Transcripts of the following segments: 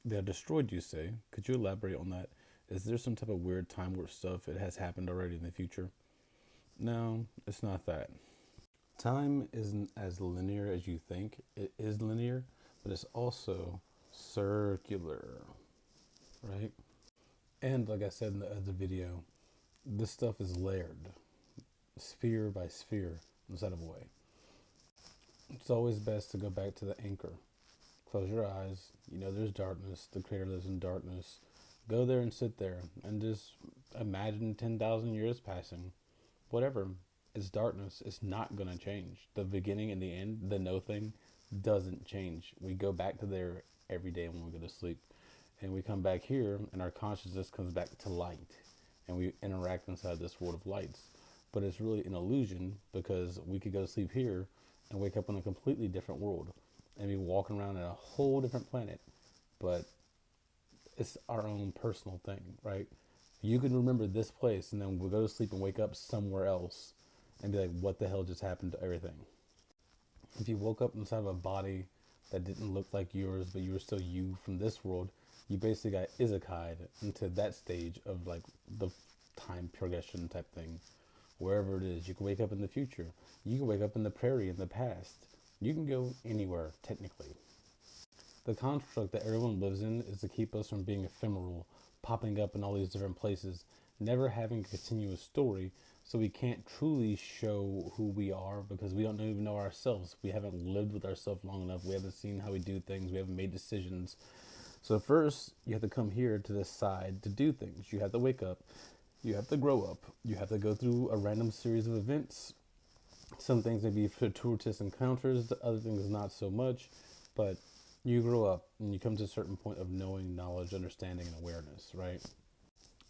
They are destroyed, you say. Could you elaborate on that? Is there some type of weird time warp stuff that has happened already in the future? No, it's not that. Time isn't as linear as you think. It is linear, but it's also circular, right? And like I said in the other video, this stuff is layered, sphere by sphere, instead of a way. It's always best to go back to the anchor. Close your eyes. You know there's darkness. The creator lives in darkness. Go there and sit there and just imagine 10,000 years passing. Whatever. It's darkness. It's not going to change. The beginning and the end, the no thing, doesn't change. We go back to there every day when we go to sleep. And we come back here and our consciousness comes back to light. And we interact inside this world of lights. But it's really an illusion because we could go to sleep here and wake up in a completely different world and be walking around in a whole different planet. But it's our own personal thing, right? You can remember this place and then we'll go to sleep and wake up somewhere else and be like, what the hell just happened to everything? If you woke up inside of a body that didn't look like yours, but you were still you from this world, you basically got izakai'd into that stage of like the time progression type thing. Wherever it is, you can wake up in the future. You can wake up in the prairie in the past. You can go anywhere, technically. The construct that everyone lives in is to keep us from being ephemeral, popping up in all these different places, never having a continuous story, so we can't truly show who we are because we don't even know ourselves. We haven't lived with ourselves long enough. We haven't seen how we do things. We haven't made decisions. So first, you have to come here to decide to do things. You have to wake up. You have to grow up. You have to go through a random series of events. Some things may be fortuitous encounters, other things not so much, but you grow up and you come to a certain point of knowing, knowledge, understanding, and awareness, right?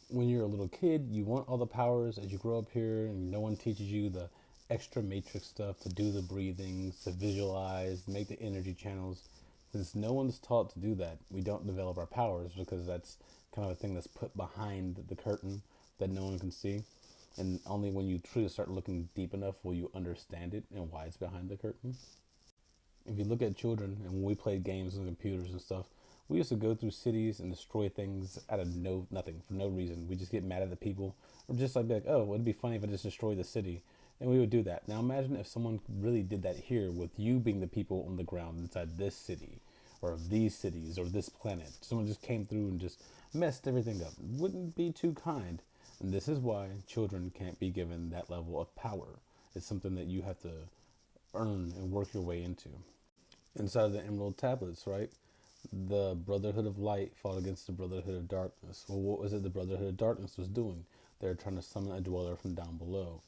When you're a little kid, you want all the powers. As you grow up here and no one teaches you the extra matrix stuff to do the breathings, to visualize, make the energy channels. Since no one's taught to do that, we don't develop our powers because that's kind of a thing that's put behind the curtain that no one can see. And only when you truly start looking deep enough will you understand it and why it's behind the curtain. If you look at children and when we played games on computers and stuff, we used to go through cities and destroy things out of nothing for no reason. We just get mad at the people, or just like be like, oh, it'd be funny if I just destroyed the city, and we would do that. Now imagine if someone really did that here with you being the people on the ground inside this city, or these cities, or this planet. Someone just came through and just messed everything up. Wouldn't be too kind. And this is why children can't be given that level of power. It's something that you have to earn and work your way into. Inside of the Emerald Tablets, right? The Brotherhood of Light fought against the Brotherhood of Darkness. Well, what was it the Brotherhood of Darkness was doing? They were trying to summon a dweller from down below.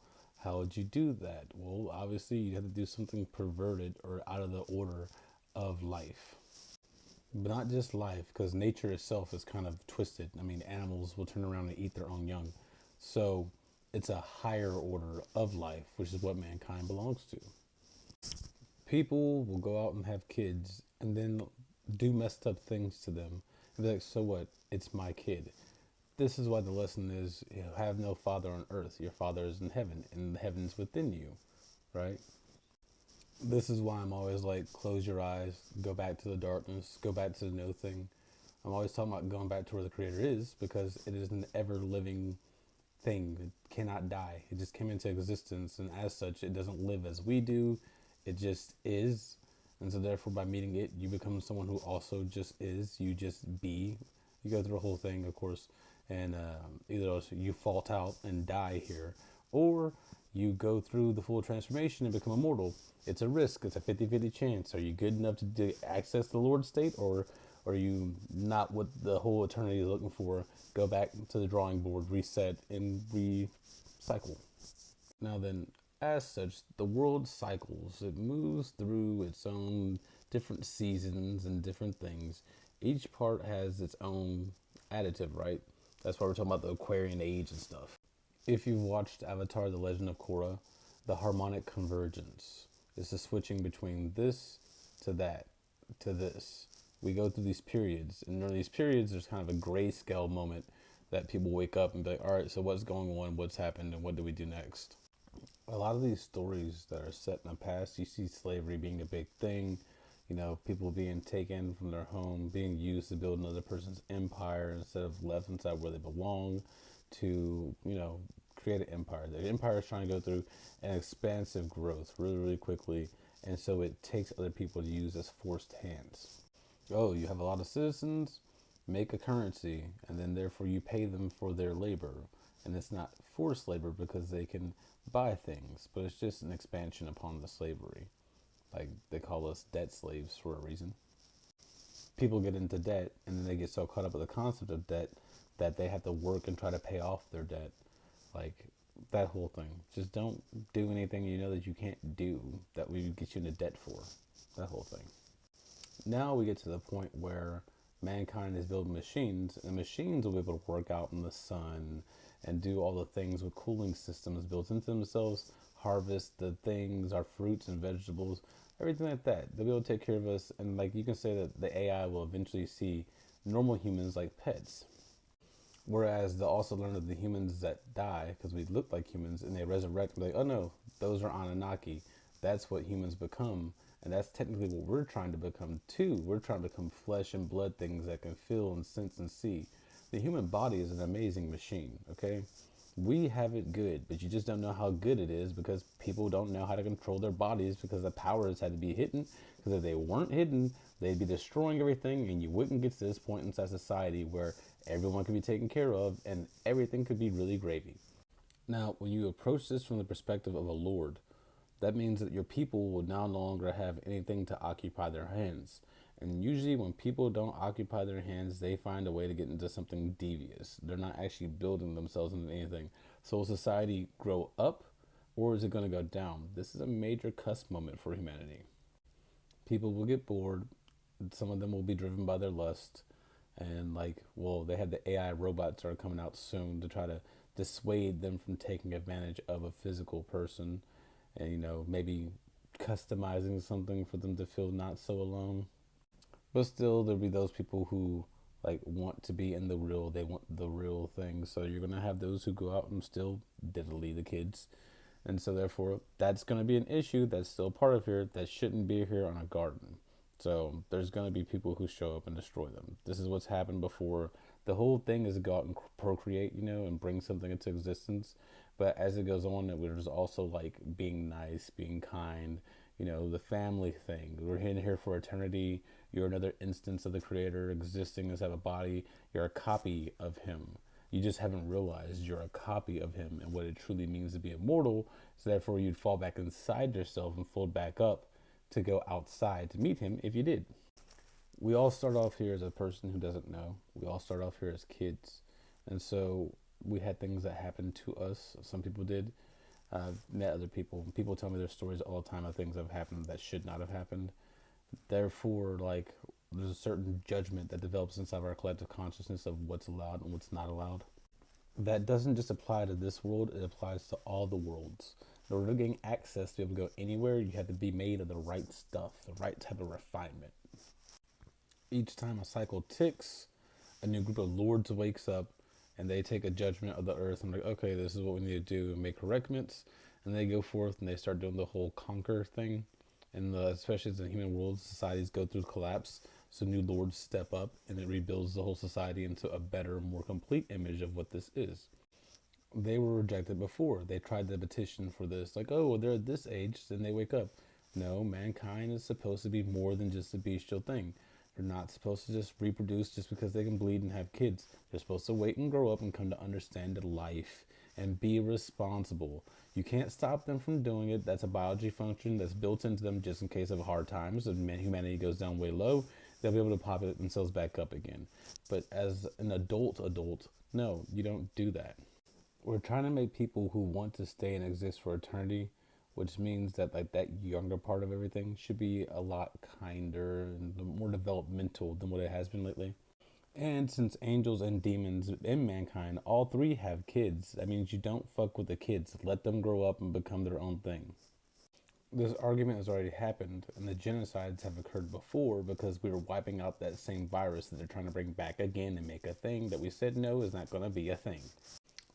How would you do that? Well, obviously, you have to do something perverted or out of the order of life. But not just life, because nature itself is kind of twisted. I mean, animals will turn around and eat their own young. So it's a higher order of life, which is what mankind belongs to. People will go out and have kids and then do messed up things to them and be like, so what? It's my kid. This is why the lesson is you have no father on earth. Your father is in heaven, and the heaven's within you, right? This is why I'm always like, close your eyes, go back to the darkness, go back to the no thing. I'm always talking about going back to where the creator is because it is an ever living thing. It cannot die. It just came into existence, and as such, it doesn't live as we do. It just is. And so, therefore, by meeting it, you become someone who also just is. You just be. You go through a whole thing, of course, and either you fault out and die here, or you go through the full transformation and become immortal. It's a risk. It's a 50-50 chance. Are you good enough to access the Lord state, or are you not what the whole eternity is looking for? Go back to the drawing board, reset, and recycle. Now then, as such, the world cycles. It moves through its own different seasons and different things. Each part has its own additive, right? That's why we're talking about the Aquarian age and stuff. If you've watched Avatar: The Legend of Korra, the harmonic convergence is the switching between this to that to this. We go through these periods, and during these periods, there's kind of a grayscale moment that people wake up and be like, all right, so what's going on? What's happened? And what do we do next? A lot of these stories that are set in the past, you see slavery being a big thing. People being taken from their home, being used to build another person's empire instead of left inside where they belong to, create an empire. The empire is trying to go through an expansive growth really, really quickly. And so it takes other people to use as forced hands. Oh, you have a lot of citizens, make a currency, and then therefore you pay them for their labor. And it's not forced labor because they can buy things, but it's just an expansion upon the slavery. Like they call us debt slaves for a reason. People get into debt and then they get so caught up with the concept of debt that they have to work and try to pay off their debt. Like that whole thing. Just don't do anything you know that you can't do that we would get you into debt for. That whole thing. Now we get to the point where mankind is building machines, and machines will be able to work out in the sun and do all the things with cooling systems built into themselves, harvest the things, our fruits and vegetables, everything like that. They'll be able to take care of us, and like you can say that the AI will eventually see normal humans like pets. Whereas they'll also learn that the humans that die, because we look like humans, and they resurrect, like, oh no, those are Anunnaki. That's what humans become. And that's technically what we're trying to become too. We're trying to become flesh and blood things that can feel and sense and see. The human body is an amazing machine, okay? We have it good, but you just don't know how good it is because people don't know how to control their bodies because the powers had to be hidden. Because if they weren't hidden, they'd be destroying everything, and you wouldn't get to this point inside society where everyone could be taken care of and everything could be really gravy. Now, when you approach this from the perspective of a lord, that means that your people will now no longer have anything to occupy their hands. And usually, when people don't occupy their hands, they find a way to get into something devious. They're not actually building themselves into anything. So, will society grow up or is it going to go down? This is a major cusp moment for humanity. People will get bored. Some of them will be driven by their lust. And, they have the AI robots that are coming out soon to try to dissuade them from taking advantage of a physical person and maybe customizing something for them to feel not so alone. But still, there'll be those people who want to be in the real. They want the real thing. So you're gonna have those who go out and still diddly the kids, and so therefore that's gonna be an issue. That's still part of here. That shouldn't be here on a garden. So there's gonna be people who show up and destroy them. This is what's happened before. The whole thing is to go out and procreate, and bring something into existence. But as it goes on, there's also being nice, being kind, the family thing. We're in here for eternity. You're another instance of the creator existing as have a body. You're a copy of him. You just haven't realized you're a copy of him and what it truly means to be immortal. So therefore you'd fall back inside yourself and fold back up to go outside to meet him if you did. We all start off here as a person who doesn't know. We all start off here as kids. And so we had things that happened to us. Some people did. I've met other people. People tell me their stories all the time of things that have happened that should not have happened. Therefore, there's a certain judgment that develops inside of our collective consciousness of what's allowed and what's not allowed. That doesn't just apply to this world, it applies to all the worlds. In order to gain access to be able to go anywhere, you have to be made of the right stuff, the right type of refinement. Each time a cycle ticks, a new group of lords wakes up and they take a judgment of the earth and like, okay, this is what we need to do and make correctments. And they go forth and they start doing the whole conquer thing. And especially as the human world, societies go through collapse. So new lords step up and it rebuilds the whole society into a better, more complete image of what this is. They were rejected before. They tried to petition for this, like, oh, well, they're at this age, then they wake up. No, mankind is supposed to be more than just a bestial thing. They're not supposed to just reproduce just because they can bleed and have kids. They're supposed to wait and grow up and come to understand life and be responsible. You can't stop them from doing it. That's a biology function that's built into them just in case of hard times. If humanity goes down way low, they'll be able to populate themselves back up again. But as an adult, no, you don't do that. We're trying to make people who want to stay and exist for eternity, which means that that younger part of everything should be a lot kinder and more developmental than what it has been lately. And since angels and demons and mankind, all three have kids, that means you don't fuck with the kids. Let them grow up and become their own thing. This argument has already happened, and the genocides have occurred before because we were wiping out that same virus that they're trying to bring back again and make a thing that we said no is not going to be a thing.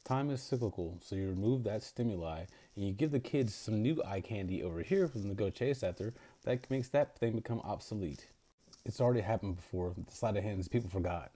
Time is cyclical, so you remove that stimuli and you give the kids some new eye candy over here for them to go chase after. that makes that thing become obsolete. It's already happened before. The sleight of hand is people forgot.